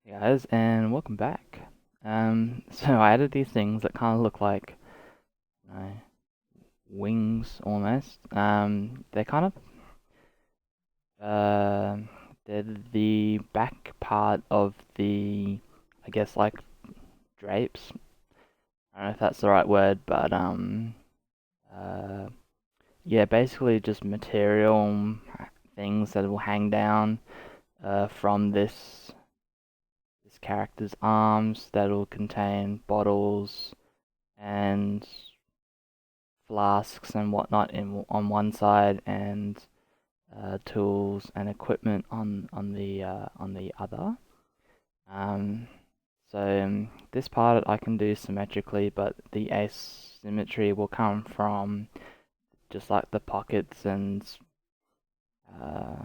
Hey guys, and welcome back. So I added these things that kind of look like, you know, wings almost. They're kind of, uh, they're the back part of the, I guess like drapes. I don't know if that's the right word, but uh, yeah, basically just material things that will hang down, from this character's arms that'll contain bottles and flasks and whatnot on one side, and tools and equipment on the other. Um, so this part I can do symmetrically, but the asymmetry will come from just like the pockets and uh,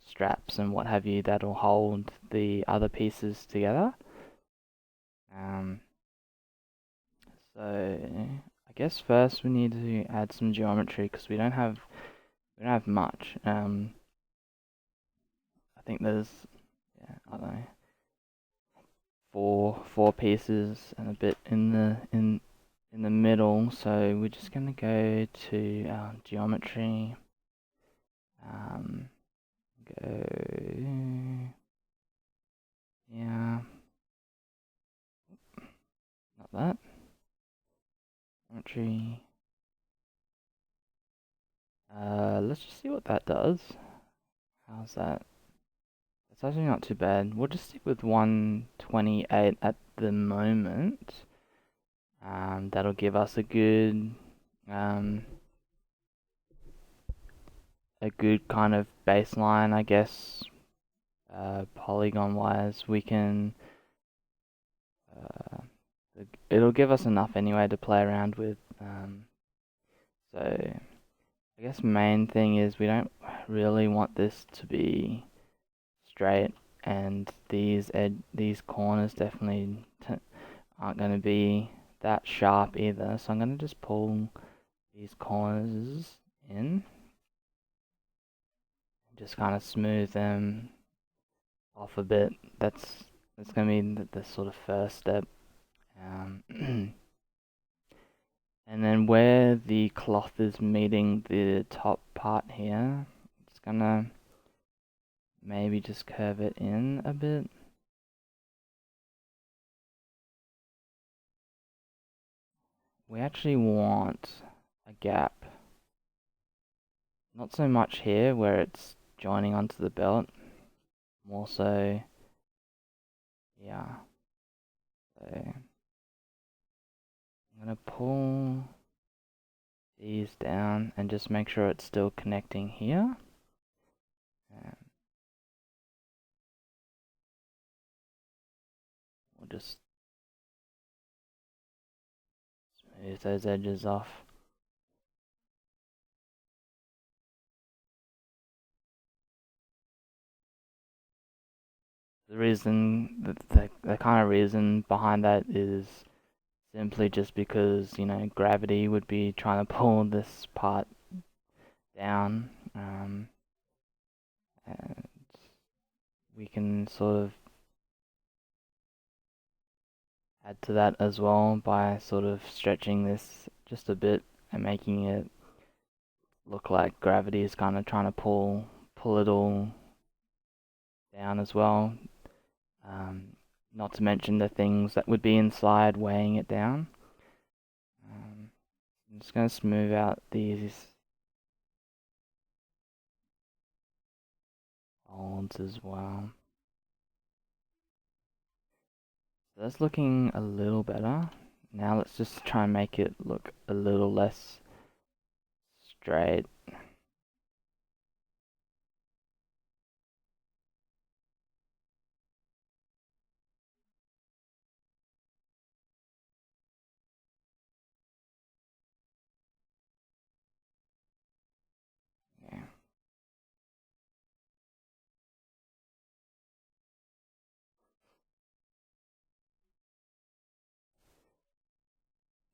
straps and what have you that'll hold the other pieces together. Um, so I guess first we need to add some geometry because we don't have much. I think there's, yeah, I don't know, four pieces and a bit in the middle. So we're just gonna go to geometry. Um, go, yeah, not that geometry. Let's just see what that does. How's that? It's actually not too bad. We'll just stick with 128 at the moment. That'll give us um, a good kind of baseline, I guess. Polygon wise, we can. Uh, it'll give us enough anyway to play around with. So I guess main thing is we don't really want this to be straight, and these corners definitely aren't going to be that sharp either. So I'm going to just pull these corners in, just kind of smooth them off a bit. That's gonna be the sort of first step. And then where the cloth is meeting the top part here, it's gonna maybe just curve it in a bit. We actually want a gap, not so much here where it's joining onto the belt, more so, yeah. So I'm gonna pull these down and just make sure it's still connecting here. And we'll just smooth those edges off. The kind of reason behind that is simply just because, gravity would be trying to pull this part down. And we can sort of add to that as well by sort of stretching this just a bit and making it look like gravity is kind of trying to pull it all down as well. Um, Not to mention the things that would be inside weighing it down. I'm just going to smooth out these folds as well. So that's looking a little better. Now let's just try and make it look a little less straight. Yeah.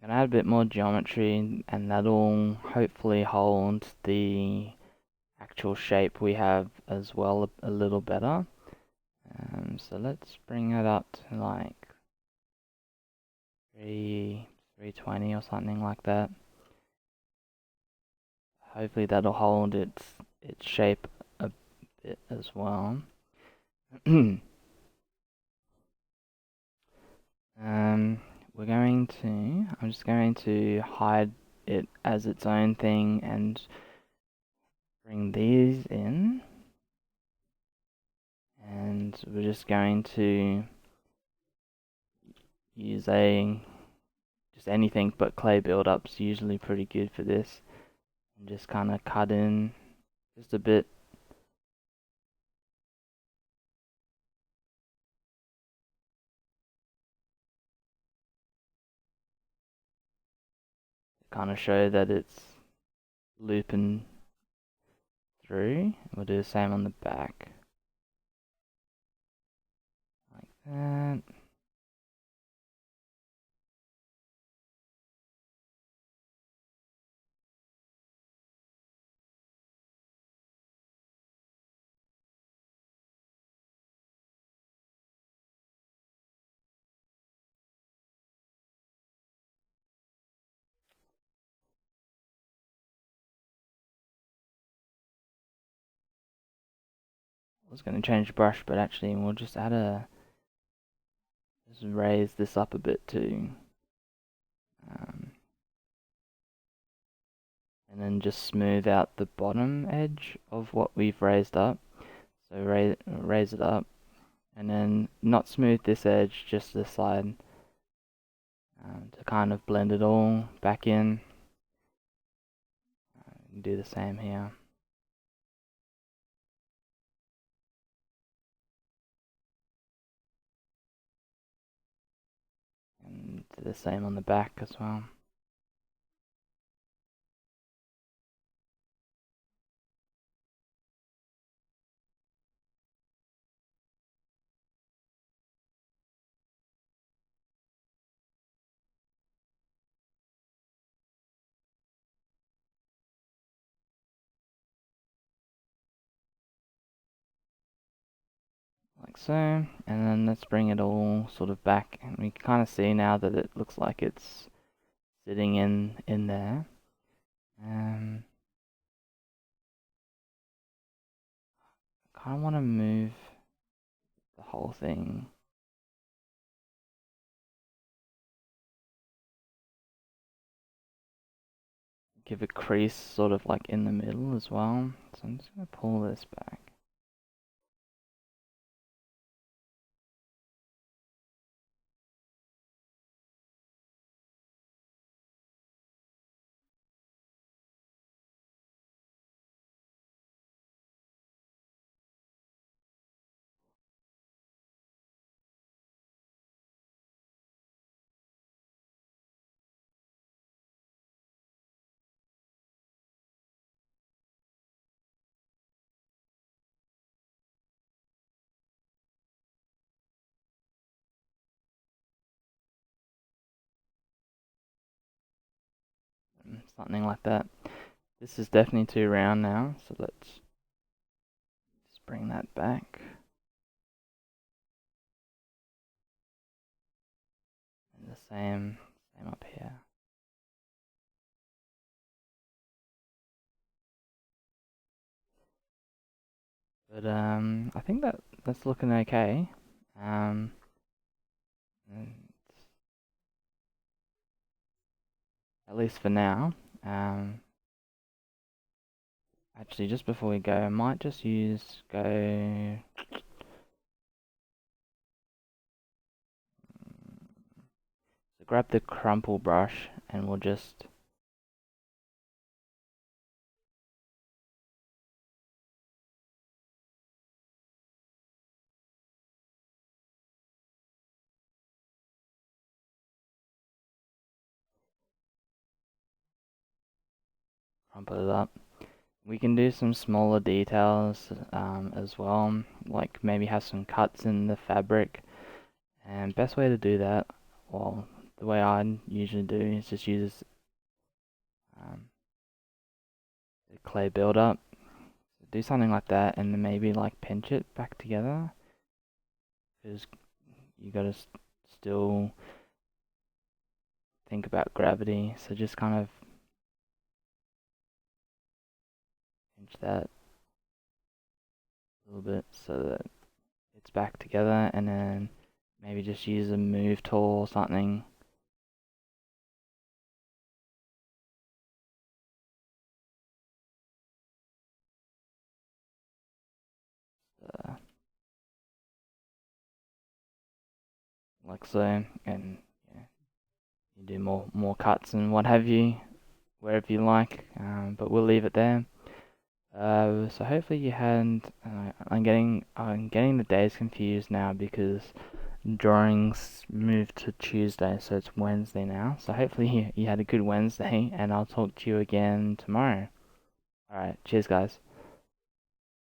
Gonna add a bit more geometry, and that'll hopefully hold the actual shape we have as well a little better. So let's bring it up to like 320 or something like that. Hopefully that'll hold its shape a bit as well. I'm just going to hide it as its own thing and bring these in. And we're just going to use just anything but clay build-up's usually pretty good for this. And just kind of cut in just a bit. Kind of show that it's looping through. We'll do the same on the back. Like that. I was going to change the brush, but actually we'll just just raise this up a bit too. And then just smooth out the bottom edge of what we've raised up. So raise it up, and then not smooth this edge, just this side, to kind of blend it all back in. Do the same here. And do the same on the back as well. Like so, and then let's bring it all sort of back, and we can kind of see now that it looks like it's sitting in there. Kind of want to move the whole thing. Give a crease sort of like in the middle as well. So I'm just going to pull this back. Something like that. This is definitely too round now, so let's just bring that back. And the same up here. But I think that's looking okay. And at least for now. Actually, just before we go, I might just go. So grab the crumple brush, and we'll just crumple it up. We can do some smaller details as well, like maybe have some cuts in the fabric. And best way to do that, well, the way I usually do is just use the clay build-up. Do something like that, and then maybe like pinch it back together. because you gotta still think about gravity. So just kind of pinch that a little bit so that it's back together, and then maybe just use a move tool or something. Uh, like so, and yeah, you do more cuts and what have you, wherever you like. But we'll leave it there. So hopefully you had. I'm getting the days confused now because drawings moved to Tuesday, so it's Wednesday now. So hopefully you had a good Wednesday, and I'll talk to you again tomorrow. All right, cheers, guys.